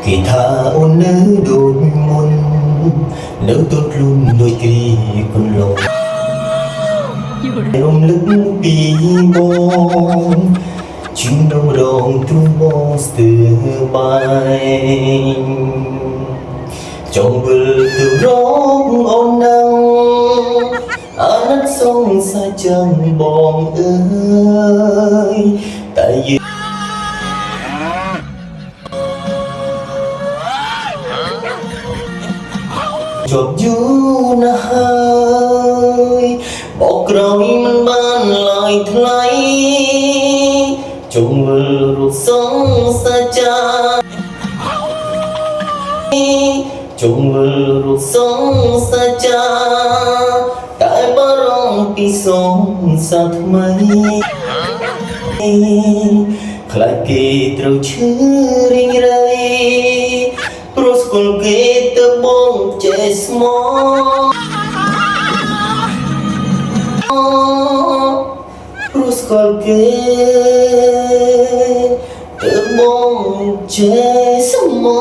គេថាអូននៅដូចមុននៅទល់ខ្លួនដូចគ្រីកន្លងរំលឹកពីបងជិះដងរងទ្រូងបងស្ទើបាយចង់វិលទៅរកអូននឹងអាណិតសងសាចាំបងអើយតែយើងจบอยู่นะเฮ้ยบอกเรามันบ้านลอยทลายจงรู้สงสัจจาจงรู้สงสัจจาแต่บ่ร้องปีสงสัทไหมใครเกตเราชื่อริงไรព្រោះស្គាល់គេទៅបងចេះស្មោព្រោះស្គាល់គេទៅបងចេះស្មោ